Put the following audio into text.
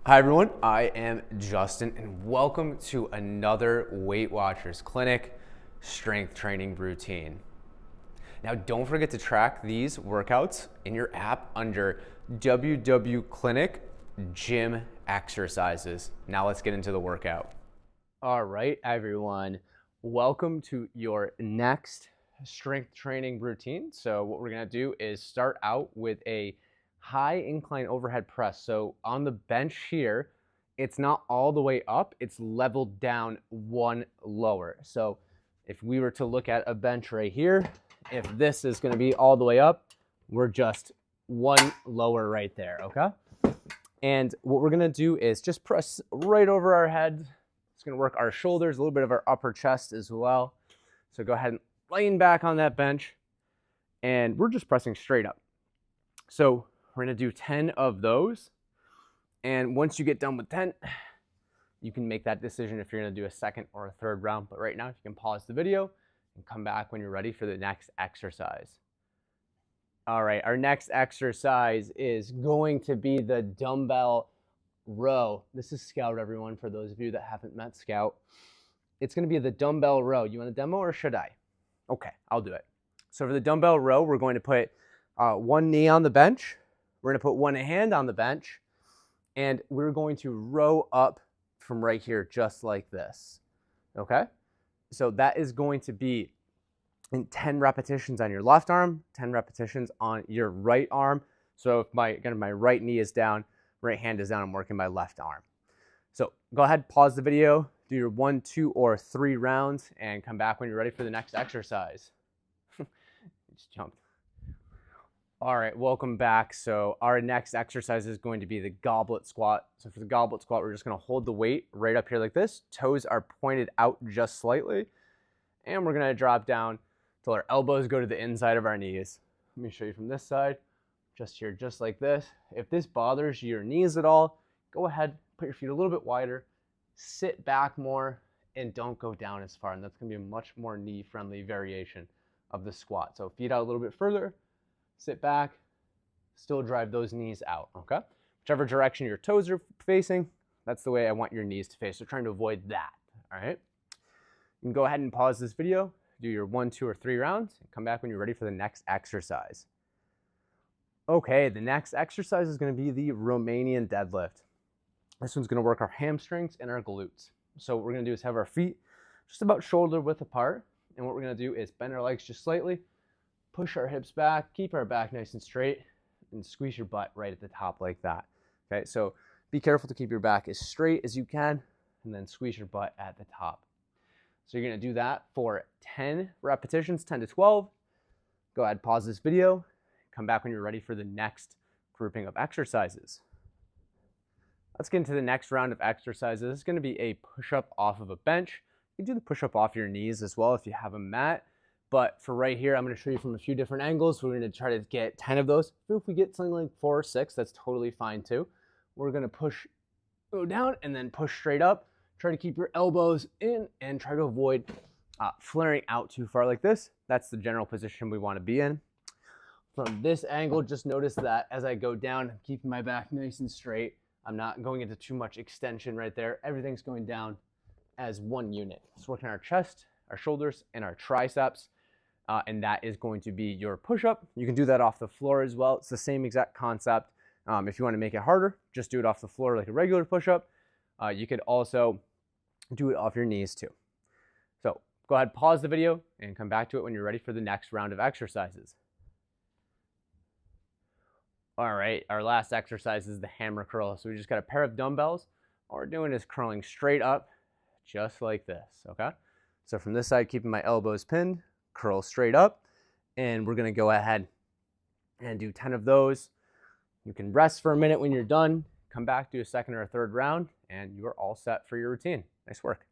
Hi everyone, I am Justin and welcome to another Weight Watchers Clinic strength training routine. Now don't forget to track these workouts in your app under WW Clinic Gym Exercises. Now let's get into the workout. All right everyone, welcome to your next strength training routine. So what we're gonna do is start out with a high incline overhead press. So on the bench here, it's not all the way up, it's leveled down one lower. So if we were to look at a bench right here, if this is gonna be all the way up, we're just one lower right there, okay? And what we're gonna do is just press right over our head. It's gonna work our shoulders, a little bit of our upper chest as well. So go ahead and lean back on that bench and we're just pressing straight up. So we're gonna do 10 of those. And once you get done with 10, you can make that decision if you're gonna do a second or a third round. But right now, you can pause the video and come back when you're ready for the next exercise. All right, our next exercise is going to be the dumbbell row. This is Scout, everyone, for those of you that haven't met Scout. It's gonna be the dumbbell row. You want a demo or should I? Okay, I'll do it. So for the dumbbell row, we're going to put one knee on the bench. We're gonna put one hand on the bench and we're going to row up from right here just like this, okay? So that is going to be in 10 repetitions on your left arm, 10 repetitions on your right arm. So if my right knee is down, right hand is down, I'm working my left arm. So go ahead, pause the video, do your 1, 2, or 3 rounds and come back when you're ready for the next exercise. Just jumped. All right, welcome back. So our next exercise is going to be the goblet squat. So for the goblet squat, we're just gonna hold the weight right up here like this. Toes are pointed out just slightly. And we're gonna drop down till our elbows go to the inside of our knees. Let me show you from this side, just here, just like this. If this bothers your knees at all, go ahead, put your feet a little bit wider, sit back more, and don't go down as far. And that's gonna be a much more knee-friendly variation of the squat. So feet out a little bit further, sit back, still drive those knees out, okay? Whichever direction your toes are facing, that's the way I want your knees to face. So trying to avoid that, all right? You can go ahead and pause this video, do your 1, 2, or 3 rounds, and come back when you're ready for the next exercise. Okay, the next exercise is gonna be the Romanian deadlift. This one's gonna work our hamstrings and our glutes. So what we're gonna do is have our feet just about shoulder width apart, and what we're gonna do is bend our legs just slightly, push our hips back, keep our back nice and straight, and squeeze your butt right at the top like that. Okay, so be careful to keep your back as straight as you can, and then squeeze your butt at the top. So you're gonna do that for 10 repetitions, 10 to 12. Go ahead, pause this video, come back when you're ready for the next grouping of exercises. Let's get into the next round of exercises. This is gonna be a push-up off of a bench. You can do the push-up off your knees as well if you have a mat. But for right here, I'm gonna show you from a few different angles. We're gonna try to get 10 of those. If we get something like 4 or 6, that's totally fine too. We're gonna go down and then push straight up. Try to keep your elbows in and try to avoid flaring out too far like this. That's the general position we wanna be in. From this angle, just notice that as I go down, I'm keeping my back nice and straight. I'm not going into too much extension right there. Everything's going down as one unit. It's working our chest, our shoulders, and our triceps. And that is going to be your push-up. You can do that off the floor as well. It's the same exact concept. If you want to make it harder, just do it off the floor like a regular push-up. You could also do it off your knees too. So go ahead, pause the video, and come back to it when you're ready for the next round of exercises. All right, our last exercise is the hammer curl. So we just got a pair of dumbbells. All we're doing is curling straight up, just like this, okay? So from this side, keeping my elbows pinned, curl straight up, and we're gonna go ahead and do 10 of those. You can rest for a minute when you're done, come back, do a second or a third round, and you're all set for your routine. Nice work.